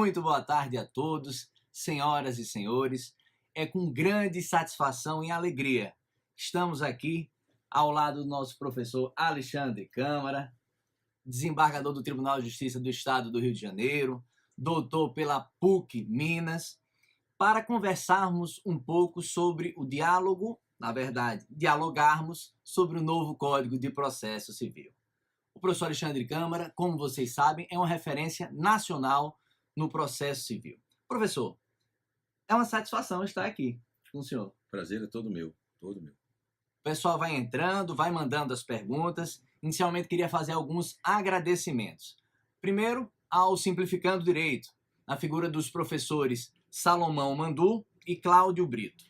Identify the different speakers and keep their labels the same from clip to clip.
Speaker 1: Muito boa tarde a todos, senhoras e senhores. É com grande satisfação e alegria que estamos aqui ao lado do nosso professor Alexandre Câmara, desembargador do Tribunal de Justiça do Estado do Rio de Janeiro, doutor pela PUC Minas, para conversarmos um pouco sobre o diálogo, na verdade, dialogarmos sobre o novo Código de Processo Civil. O professor Alexandre Câmara, como vocês sabem, é uma referência nacional no processo civil. Professor, é uma satisfação estar aqui com o senhor.
Speaker 2: Prazer é todo meu, todo meu.
Speaker 1: O pessoal vai entrando, vai mandando as perguntas. Inicialmente, queria fazer alguns agradecimentos. Primeiro, ao Simplificando Direito, na figura dos professores Salomão Mandu e Cláudio Brito.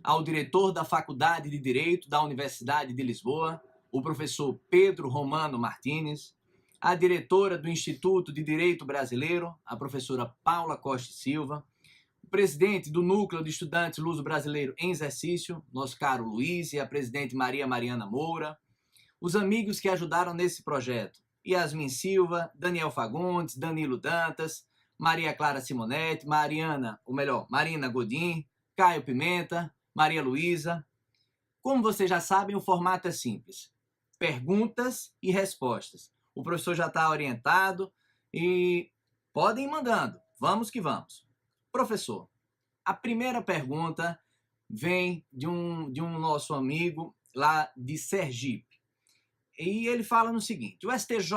Speaker 1: Ao diretor da Faculdade de Direito da Universidade de Lisboa, o professor Pedro Romano Martins, a diretora do Instituto de Direito Brasileiro, a professora Paula Costa Silva, o presidente do Núcleo de Estudantes Luso-Brasileiro em Exercício, nosso caro Luiz, e a presidente Maria Mariana Moura, os amigos que ajudaram nesse projeto, Yasmin Silva, Daniel Fagundes, Danilo Dantas, Maria Clara Simonetti, Marina Godin, Caio Pimenta, Maria Luísa. Como vocês já sabem, o formato é simples. Perguntas e respostas. O professor já está orientado e podem ir mandando. Vamos que vamos. Professor, a primeira pergunta vem de um nosso amigo lá de Sergipe. E ele fala no seguinte: o STJ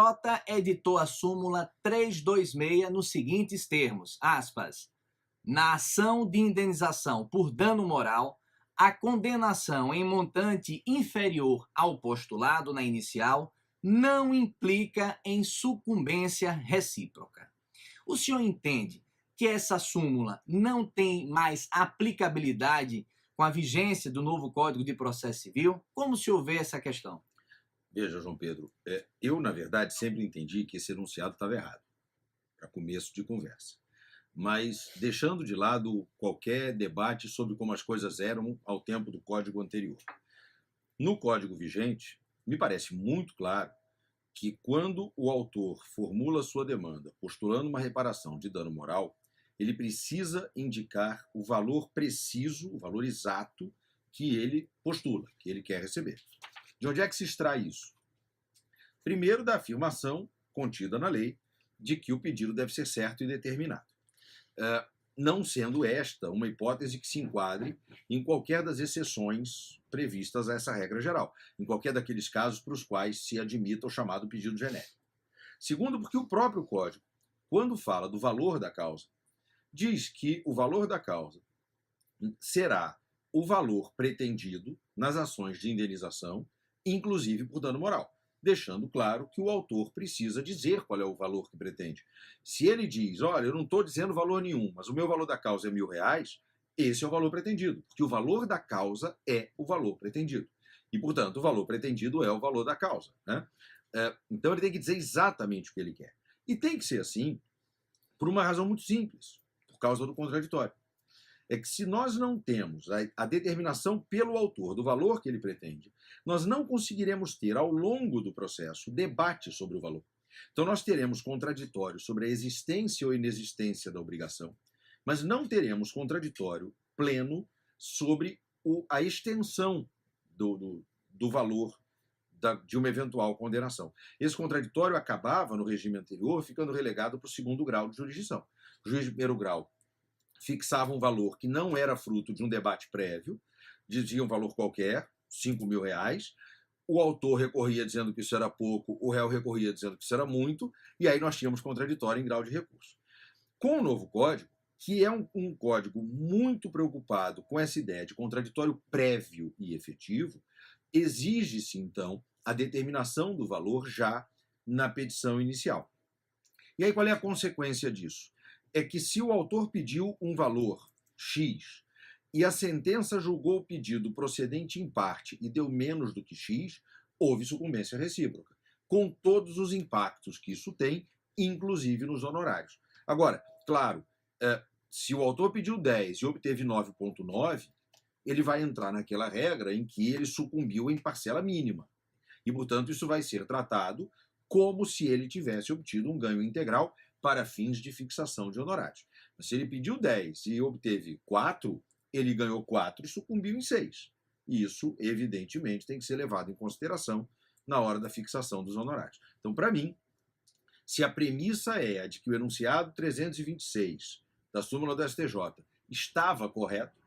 Speaker 1: editou a súmula 326 nos seguintes termos, aspas, na ação de indenização por dano moral, a condenação em montante inferior ao postulado na inicial não implica em sucumbência recíproca. O senhor entende que essa súmula não tem mais aplicabilidade com a vigência do novo Código de Processo Civil? Como o senhor vê essa questão?
Speaker 2: Veja, João Pedro, eu, na verdade, sempre entendi que esse enunciado estava errado, para começo de conversa. Mas deixando de lado qualquer debate sobre como as coisas eram ao tempo do Código anterior. No Código vigente, me parece muito claro que quando o autor formula sua demanda postulando uma reparação de dano moral, ele precisa indicar o valor preciso, o valor exato que ele postula, que ele quer receber. De onde é que se extrai isso? Primeiro, da afirmação contida na lei de que o pedido deve ser certo e determinado. Não sendo esta uma hipótese que se enquadre em qualquer das exceções previstas a essa regra geral, em qualquer daqueles casos para os quais se admita o chamado pedido genérico. Segundo, porque o próprio Código, quando fala do valor da causa, diz que o valor da causa será o valor pretendido nas ações de indenização, inclusive por dano moral, deixando claro que o autor precisa dizer qual é o valor que pretende. Se ele diz, olha, eu não estou dizendo valor nenhum, mas o meu valor da causa é R$1.000, esse é o valor pretendido, porque o valor da causa é o valor pretendido. E, portanto, o valor pretendido é o valor da causa, né? Então, ele tem que dizer exatamente o que ele quer. E tem que ser assim por uma razão muito simples, por causa do contraditório. É que se nós não temos a determinação pelo autor do valor que ele pretende, nós não conseguiremos ter, ao longo do processo, debate sobre o valor. Então nós teremos contraditório sobre a existência ou inexistência da obrigação, mas não teremos contraditório pleno sobre a extensão do valor de uma eventual condenação. Esse contraditório acabava, no regime anterior, ficando relegado para o segundo grau de jurisdição. O juiz de primeiro grau fixava um valor que não era fruto de um debate prévio, dizia um valor qualquer, R$5.000, o autor recorria dizendo que isso era pouco, o réu recorria dizendo que isso era muito, e aí nós tínhamos contraditório em grau de recurso. Com o novo código, que é um código muito preocupado com essa ideia de contraditório prévio e efetivo, exige-se, então, a determinação do valor já na petição inicial. E aí qual é a consequência disso? É que se o autor pediu um valor X e a sentença julgou o pedido procedente em parte e deu menos do que X, houve sucumbência recíproca, com todos os impactos que isso tem, inclusive nos honorários. Agora, claro, se o autor pediu 10 e obteve 9,9, ele vai entrar naquela regra em que ele sucumbiu em parcela mínima. E, portanto, isso vai ser tratado como se ele tivesse obtido um ganho integral, para fins de fixação de honorários. Mas se ele pediu 10 e obteve 4, ele ganhou 4 e sucumbiu em 6. E isso, evidentemente, tem que ser levado em consideração na hora da fixação dos honorários. Então, para mim, se a premissa é a de que o enunciado 326 da súmula do STJ estava correto,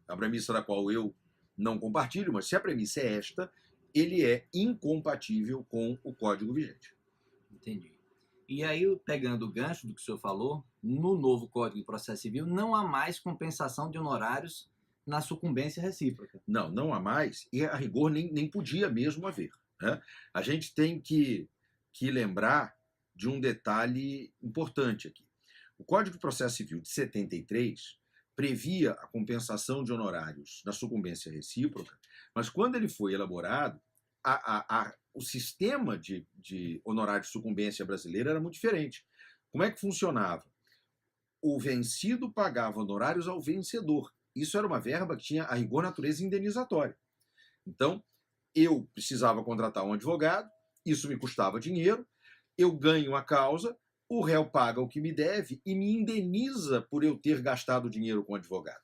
Speaker 2: a premissa da qual eu não compartilho, mas se a premissa é esta, ele é incompatível com o Código vigente.
Speaker 1: Entendi. E aí, pegando o gancho do que o senhor falou, no novo Código de Processo Civil não há mais compensação de honorários na sucumbência recíproca.
Speaker 2: Não, não há mais, e a rigor nem podia mesmo haver. Né? A gente tem que lembrar de um detalhe importante aqui. O Código de Processo Civil de 73 previa a compensação de honorários na sucumbência recíproca, mas quando ele foi elaborado, o sistema de honorários de sucumbência brasileira era muito diferente. Como é que funcionava? O vencido pagava honorários ao vencedor. Isso era uma verba que tinha, a rigor, natureza indenizatória. Então, eu precisava contratar um advogado, isso me custava dinheiro, eu ganho a causa, o réu paga o que me deve e me indeniza por eu ter gastado dinheiro com o advogado.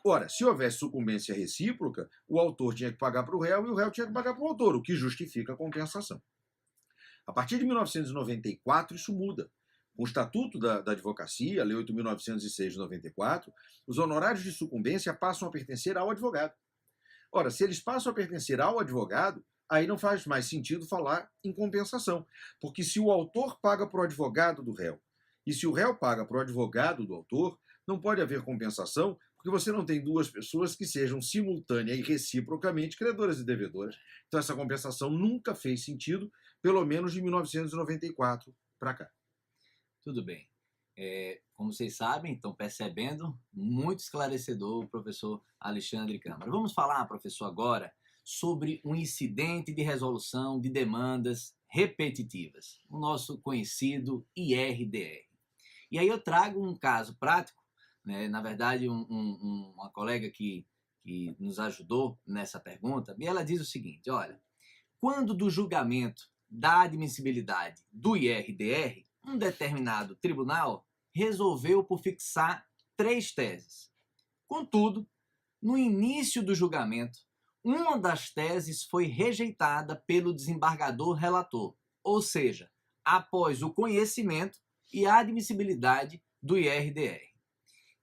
Speaker 2: Ora, se houvesse sucumbência recíproca, o autor tinha que pagar para o réu e o réu tinha que pagar para o autor, o que justifica a compensação. A partir de 1994, isso muda. Com o Estatuto da Advocacia, a Lei 8.906 de 94, os honorários de sucumbência passam a pertencer ao advogado. Ora, se eles passam a pertencer ao advogado, aí não faz mais sentido falar em compensação. Porque se o autor paga para o advogado do réu e se o réu paga para o advogado do autor, não pode haver compensação, porque você não tem duas pessoas que sejam simultânea e reciprocamente credoras e devedoras. Então essa compensação nunca fez sentido, pelo menos de 1994 para cá.
Speaker 1: Tudo bem. Como vocês sabem, estão percebendo, muito esclarecedor o professor Alexandre Câmara. Vamos falar, professor, agora sobre um incidente de resolução de demandas repetitivas, o nosso conhecido IRDR. E aí eu trago um caso prático, né? Na verdade, uma colega que nos ajudou nessa pergunta, e ela diz o seguinte, olha, quando do julgamento da admissibilidade do IRDR, um determinado tribunal resolveu por fixar 3 teses. Contudo, no início do julgamento, uma das teses foi rejeitada pelo desembargador relator, ou seja, após o conhecimento e a admissibilidade do IRDR.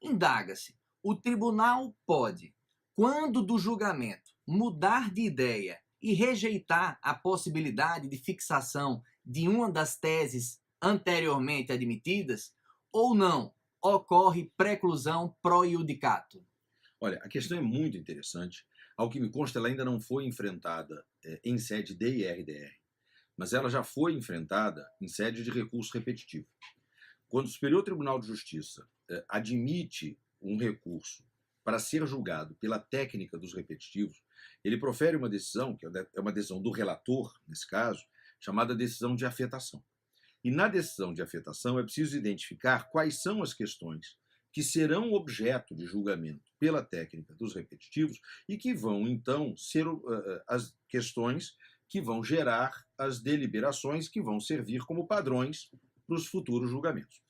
Speaker 1: Indaga-se, o tribunal pode, quando do julgamento, mudar de ideia e rejeitar a possibilidade de fixação de uma das teses anteriormente admitidas, ou não, ocorre preclusão pro iudicato?
Speaker 2: Olha, a questão é muito interessante. Ao que me consta, ela ainda não foi enfrentada em sede de IRDR, mas ela já foi enfrentada em sede de recurso repetitivo. Quando o Superior Tribunal de Justiça admite um recurso para ser julgado pela técnica dos repetitivos, ele profere uma decisão, que é uma decisão do relator, nesse caso, chamada decisão de afetação. E na decisão de afetação é preciso identificar quais são as questões que serão objeto de julgamento pela técnica dos repetitivos e que vão, então, ser as questões que vão gerar as deliberações que vão servir como padrões para os futuros julgamentos.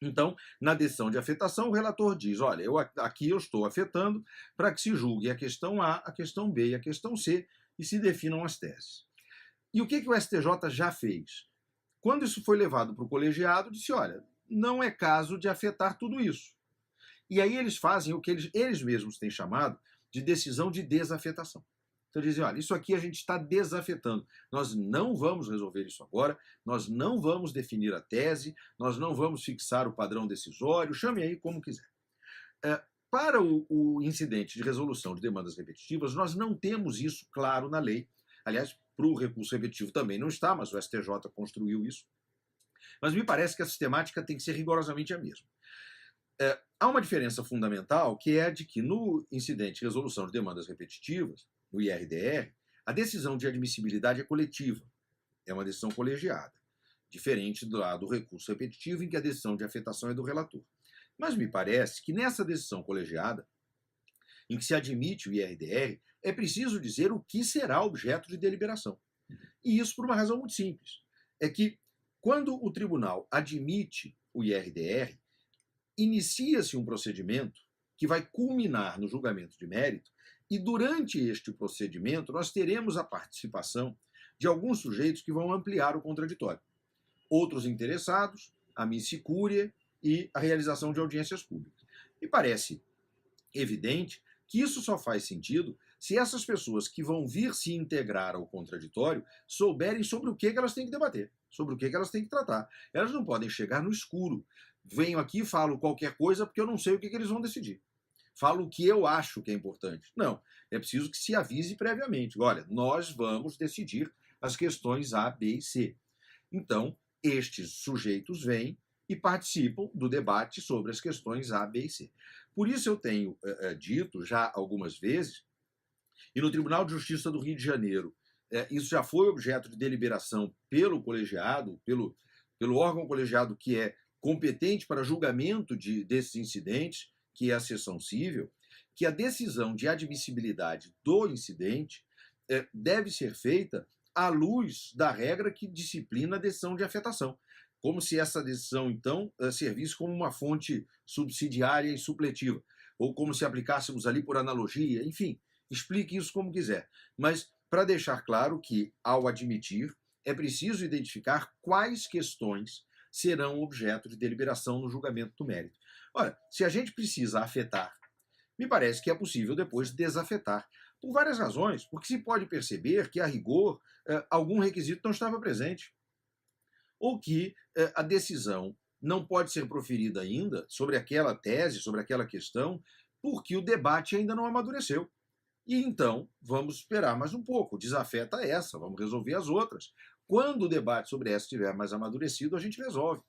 Speaker 2: Então, na decisão de afetação, o relator diz, olha, aqui eu estou afetando para que se julgue a questão A, a questão B e a questão C e se definam as teses. E o que o STJ já fez? Quando isso foi levado para o colegiado, disse, olha, não é caso de afetar tudo isso. E aí eles fazem o que eles mesmos têm chamado de decisão de desafetação. Então dizem, olha, isso aqui a gente está desafetando. Nós não vamos resolver isso agora, nós não vamos definir a tese, nós não vamos fixar o padrão decisório, chame aí como quiser. Para o incidente de resolução de demandas repetitivas, nós não temos isso claro na lei. Aliás, para o recurso repetitivo também não está, mas o STJ construiu isso. Mas me parece que a sistemática tem que ser rigorosamente a mesma. Há uma diferença fundamental, que é a de que no incidente de resolução de demandas repetitivas, no IRDR, a decisão de admissibilidade é coletiva, é uma decisão colegiada, diferente do recurso repetitivo, em que a decisão de afetação é do relator. Mas me parece que nessa decisão colegiada, em que se admite o IRDR, é preciso dizer o que será objeto de deliberação. E isso por uma razão muito simples. É que Quando o tribunal admite o IRDR, inicia-se um procedimento que vai culminar no julgamento de mérito, e durante este procedimento nós teremos a participação de alguns sujeitos que vão ampliar o contraditório. Outros interessados, a missi curiae e a realização de audiências públicas. Me parece evidente que isso só faz sentido se essas pessoas que vão vir se integrar ao contraditório souberem sobre o que elas têm que debater, sobre o que elas têm que tratar. Elas não podem chegar no escuro. Venho aqui e falo qualquer coisa porque eu não sei o que eles vão decidir. Falo o que eu acho que é importante. Não, é preciso que se avise previamente. Olha, nós vamos decidir as questões A, B e C. Então, estes sujeitos vêm e participam do debate sobre as questões A, B e C. Por isso eu tenho dito já algumas vezes, e no Tribunal de Justiça do Rio de Janeiro, isso já foi objeto de deliberação pelo colegiado, pelo órgão colegiado que é competente para julgamento desses incidentes, que é a seção cível, que a decisão de admissibilidade do incidente deve ser feita à luz da regra que disciplina a decisão de afetação. Como se essa decisão, então, servisse como uma fonte subsidiária e supletiva, ou como se aplicássemos ali por analogia, enfim, explique isso como quiser. Mas para deixar claro que, ao admitir, é preciso identificar quais questões serão objeto de deliberação no julgamento do mérito. Ora, se a gente precisa afetar, me parece que é possível depois desafetar, por várias razões, porque se pode perceber que, a rigor, algum requisito não estava presente, ou que a decisão não pode ser proferida ainda sobre aquela tese, sobre aquela questão, porque o debate ainda não amadureceu. E então, vamos esperar mais um pouco, desafeta essa, vamos resolver as outras. Quando o debate sobre essa estiver mais amadurecido, a gente resolve.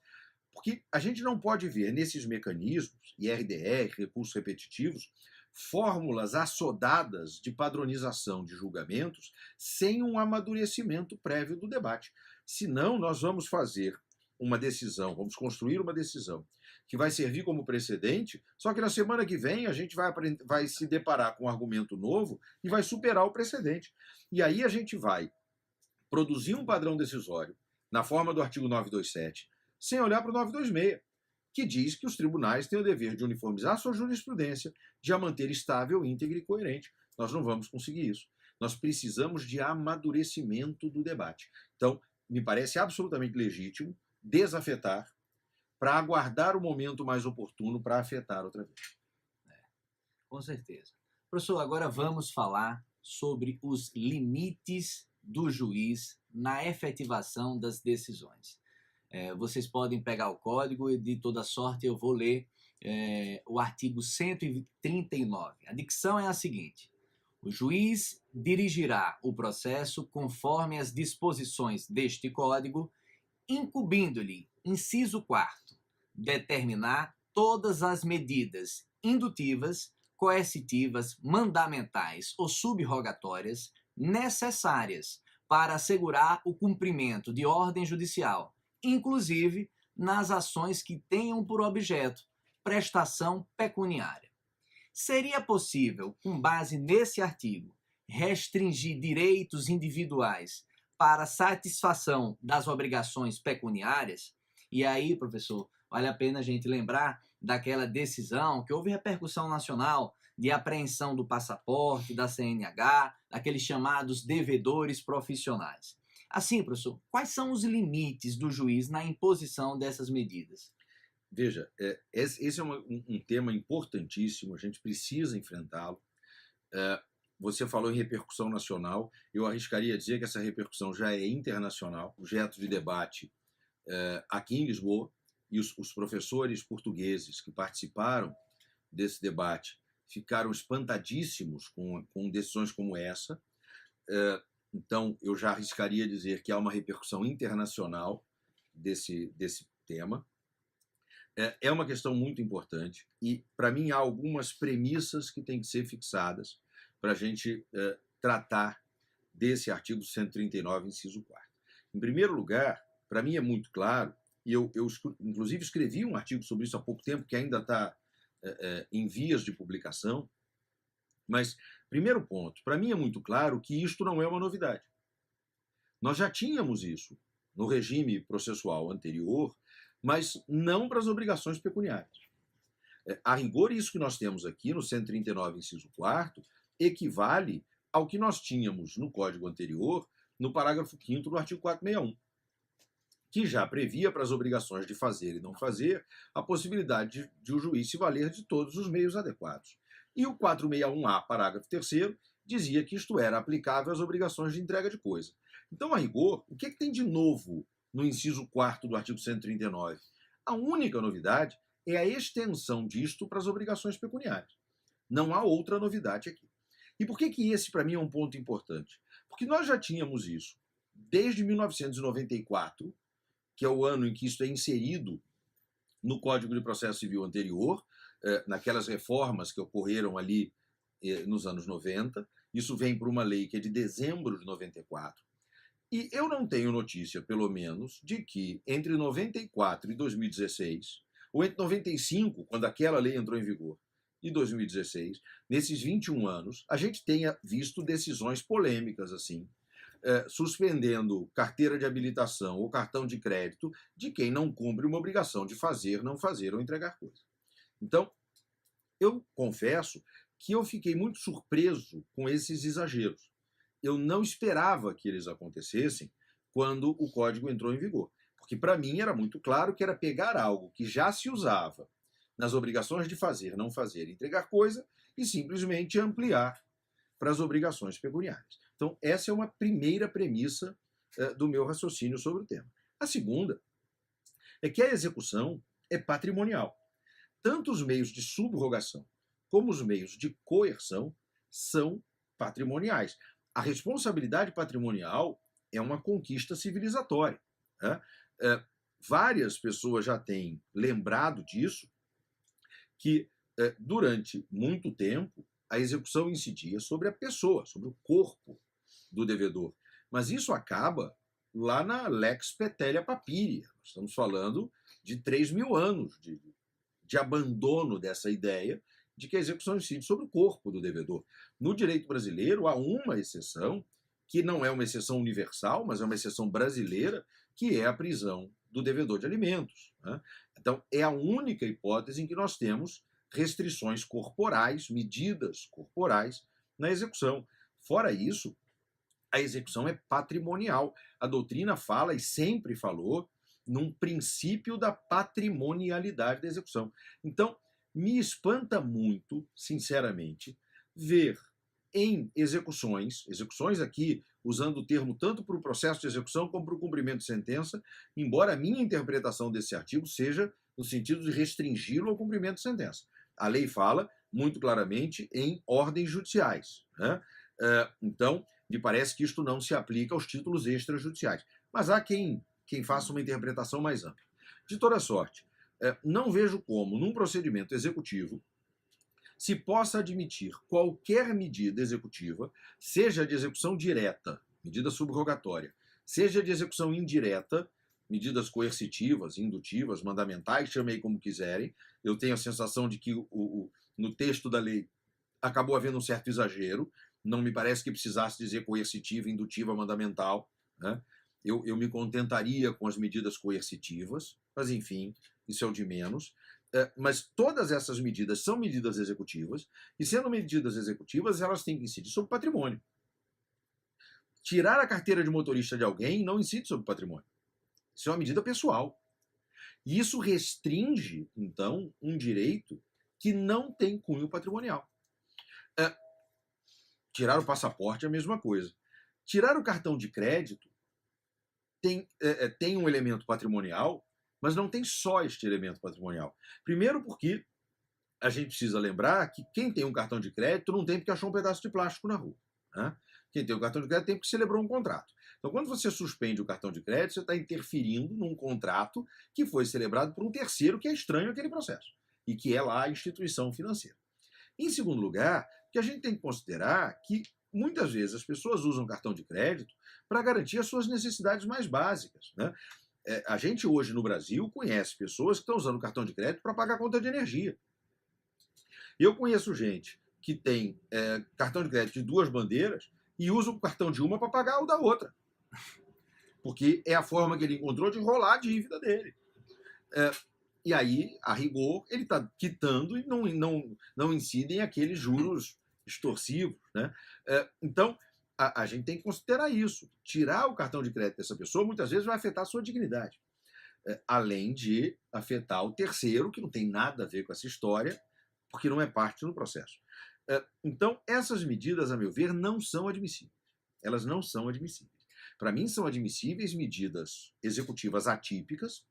Speaker 2: Porque a gente não pode ver nesses mecanismos, IRDR, recursos repetitivos, fórmulas assodadas de padronização de julgamentos sem um amadurecimento prévio do debate. Senão, nós vamos fazer uma decisão, vamos construir uma decisão que vai servir como precedente, só que na semana que vem a gente vai se deparar com um argumento novo e vai superar o precedente. E aí a gente vai produzir um padrão decisório na forma do artigo 927, sem olhar para o 926, que diz que os tribunais têm o dever de uniformizar sua jurisprudência, de a manter estável, íntegra e coerente. Nós não vamos conseguir isso. Nós precisamos de amadurecimento do debate. Então, me parece absolutamente legítimo desafetar para aguardar o momento mais oportuno para afetar outra vez.
Speaker 1: Com certeza. Professor, agora vamos falar sobre os limites do juiz na efetivação das decisões. Vocês podem pegar o código e, de toda sorte, eu vou ler o artigo 139. A dicção é a seguinte: o juiz dirigirá o processo conforme as disposições deste código, incumbindo-lhe, inciso 4º, determinar todas as medidas indutivas, coercitivas, mandamentais ou subrogatórias necessárias para assegurar o cumprimento de ordem judicial, inclusive nas ações que tenham por objeto prestação pecuniária. Seria possível, com base nesse artigo, restringir direitos individuais para satisfação das obrigações pecuniárias? E aí, professor, vale a pena a gente lembrar daquela decisão que houve repercussão nacional de apreensão do passaporte, da CNH, daqueles chamados devedores profissionais. Assim, professor, quais são os limites do juiz na imposição dessas medidas?
Speaker 2: Veja, esse é um tema importantíssimo, a gente precisa enfrentá-lo. Você falou em repercussão nacional, eu arriscaria dizer que essa repercussão já é internacional, objeto de debate aqui em Lisboa, e os professores portugueses que participaram desse debate ficaram espantadíssimos com decisões como essa. Então, eu já arriscaria dizer que há uma repercussão internacional desse tema. É uma questão muito importante e, para mim, há algumas premissas que têm que ser fixadas para a gente tratar desse artigo 139, inciso 4º. Em primeiro lugar, para mim é muito claro, e eu inclusive escrevi um artigo sobre isso há pouco tempo, que ainda está em vias de publicação, mas, primeiro ponto, para mim é muito claro que isto não é uma novidade. Nós já tínhamos isso no regime processual anterior, mas não para as obrigações pecuniárias. A rigor, isso que nós temos aqui no 139, inciso 4º, equivale ao que nós tínhamos no Código anterior, no parágrafo 5º do artigo 461, que já previa para as obrigações de fazer e não fazer a possibilidade de o juiz se valer de todos os meios adequados. E o 461-A, parágrafo 3º, dizia que isto era aplicável às obrigações de entrega de coisa. Então, a rigor, o que tem de novo no inciso 4º do artigo 139? A única novidade é a extensão disto para as obrigações pecuniárias. Não há outra novidade aqui. E por que esse, para mim, é um ponto importante? Porque nós já tínhamos isso desde 1994, que é o ano em que isso é inserido no Código de Processo Civil anterior, naquelas reformas que ocorreram ali nos anos 90. Isso vem por uma lei que é de dezembro de 94. E eu não tenho notícia, pelo menos, de que entre 94 e 2016, ou entre 95, quando aquela lei entrou em vigor, e 2016, nesses 21 anos, a gente tenha visto decisões polêmicas assim, suspendendo carteira de habilitação ou cartão de crédito de quem não cumpre uma obrigação de fazer, não fazer ou entregar coisa. Então, eu confesso que eu fiquei muito surpreso com esses exageros. Eu não esperava que eles acontecessem quando o código entrou em vigor. Porque, para mim, era muito claro que era pegar algo que já se usava nas obrigações de fazer, não fazer, entregar coisa, e simplesmente ampliar para as obrigações pecuniárias. Então, essa é uma primeira premissa do meu raciocínio sobre o tema. A segunda é que a execução é patrimonial. Tanto os meios de subrogação como os meios de coerção são patrimoniais. A responsabilidade patrimonial é uma conquista civilizatória, né? Várias pessoas já têm lembrado disso, que durante muito tempo a execução incidia sobre a pessoa, sobre o corpo do devedor. Mas isso acaba lá na Lex Petelia Papiria. Nós estamos falando de 3.000 anos de abandono dessa ideia de que a execução incide sobre o corpo do devedor. No direito brasileiro, há uma exceção, que não é uma exceção universal, mas é uma exceção brasileira, que é a prisão do devedor de alimentos, né? Então, é a única hipótese em que nós temos restrições corporais, medidas corporais na execução. Fora isso, a execução é patrimonial. A doutrina fala, e sempre falou, num princípio da patrimonialidade da execução. Então, me espanta muito, sinceramente, ver em execuções aqui, usando o termo tanto para o processo de execução como para o cumprimento de sentença, embora a minha interpretação desse artigo seja no sentido de restringi-lo ao cumprimento de sentença. A lei fala muito claramente em ordens judiciais, né? Então, me parece que isto não se aplica aos títulos extrajudiciais. Mas há quem faça uma interpretação mais ampla. De toda sorte, não vejo como, num procedimento executivo, se possa admitir qualquer medida executiva, seja de execução direta, medida subrogatória, seja de execução indireta, medidas coercitivas, indutivas, mandamentais, chamei como quiserem. Eu tenho a sensação de que no texto da lei acabou havendo um certo exagero. Não me parece que precisasse dizer coercitiva, indutiva, mandamental, né? Eu me contentaria com as medidas coercitivas, mas, enfim, isso é o de menos. Mas todas essas medidas são medidas executivas, e sendo medidas executivas, elas têm que incidir sobre o patrimônio. Tirar a carteira de motorista de alguém não incide sobre o patrimônio. Isso é uma medida pessoal. E isso restringe, então, um direito que não tem cunho patrimonial. Tirar o passaporte é a mesma coisa. Tirar o cartão de crédito tem um elemento patrimonial, mas não tem só este elemento patrimonial. Primeiro porque a gente precisa lembrar que quem tem um cartão de crédito não tem porque achou um pedaço de plástico na rua, né? Quem tem um cartão de crédito tem porque celebrou um contrato. Então, quando você suspende o cartão de crédito, você está interferindo num contrato que foi celebrado por um terceiro que é estranho àquele processo e que é lá a instituição financeira. Em segundo lugar, que a gente tem que considerar que muitas vezes as pessoas usam cartão de crédito para garantir as suas necessidades mais básicas, né? A gente hoje no Brasil conhece pessoas que estão usando cartão de crédito para pagar a conta de energia. Eu conheço gente que tem cartão de crédito de duas bandeiras e usa o cartão de uma para pagar o da outra. porque é a forma que ele encontrou de enrolar a dívida dele. E aí, a rigor, ele está quitando e não incidem aqueles juros extorsivos. Né? Então, a gente tem que considerar isso. Tirar o cartão de crédito dessa pessoa muitas vezes vai afetar a sua dignidade. Além de afetar o terceiro, que não tem nada a ver com essa história, porque não é parte do processo. Então, essas medidas, a meu ver, não são admissíveis. Elas não são admissíveis. Para mim, são admissíveis medidas executivas atípicas,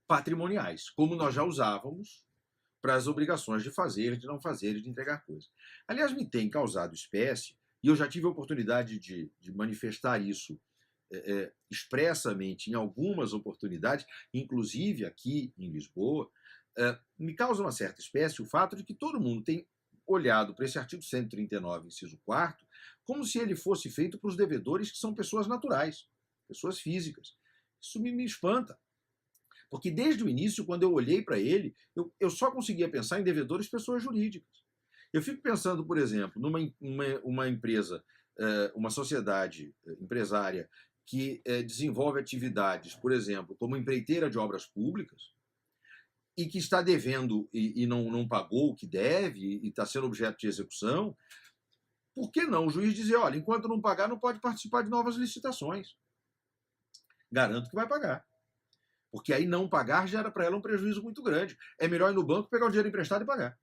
Speaker 2: patrimoniais, como nós já usávamos para as obrigações de fazer, de não fazer e de entregar coisas. Aliás, me tem causado espécie, e eu já tive a oportunidade de manifestar isso expressamente em algumas oportunidades, inclusive aqui em Lisboa, me causa uma certa espécie o fato de que todo mundo tem olhado para esse artigo 139, inciso 4º, como se ele fosse feito para os devedores que são pessoas naturais, pessoas físicas. Isso me espanta. Porque desde o início, quando eu olhei para ele, eu só conseguia pensar em devedores pessoas jurídicas. Eu fico pensando, por exemplo, numa empresa, uma sociedade empresária que desenvolve atividades, por exemplo, como empreiteira de obras públicas, e que está devendo e não pagou o que deve e está sendo objeto de execução, por que não o juiz dizer, olha, enquanto não pagar, não pode participar de novas licitações? Garanto que vai pagar. Porque aí não pagar gera para ela um prejuízo muito grande. É melhor ir no banco, pegar o dinheiro emprestado e pagar,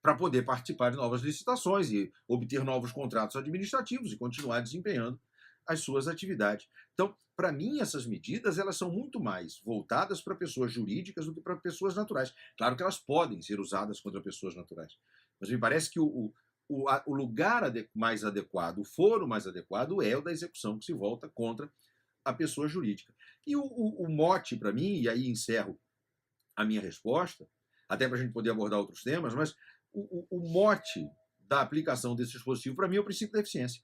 Speaker 2: para poder participar de novas licitações e obter novos contratos administrativos e continuar desempenhando as suas atividades. Então, para mim, essas medidas elas são muito mais voltadas para pessoas jurídicas do que para pessoas naturais. Claro que elas podem ser usadas contra pessoas naturais, mas me parece que o lugar mais adequado, o foro mais adequado é o da execução que se volta contra a pessoa jurídica. E o mote para mim, e aí encerro a minha resposta, até para a gente poder abordar outros temas, mas o mote da aplicação desse dispositivo, para mim, é o princípio da eficiência.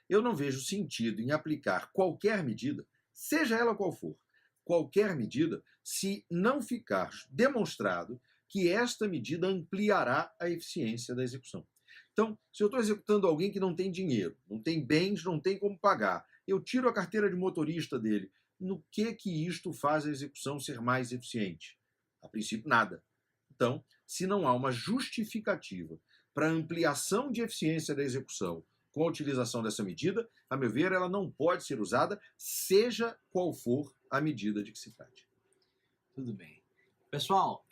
Speaker 2: Eu não vejo sentido em aplicar qualquer medida, seja ela qual for, qualquer medida, se não ficar demonstrado que esta medida ampliará a eficiência da execução. Então, se eu estou executando alguém que não tem dinheiro, não tem bens, não tem como pagar, eu tiro a carteira de motorista dele, no que isto faz a execução ser mais eficiente? A princípio, nada. Então, se não há uma justificativa para ampliação de eficiência da execução com a utilização dessa medida, a meu ver, ela não pode ser usada, seja qual for a medida de que se trate.
Speaker 1: Tudo bem. Pessoal,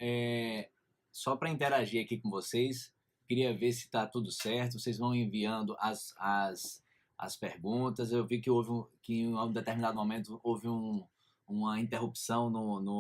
Speaker 1: só para interagir aqui com vocês, queria ver se está tudo certo. Vocês vão enviando as perguntas. Eu vi que em um determinado momento houve uma interrupção no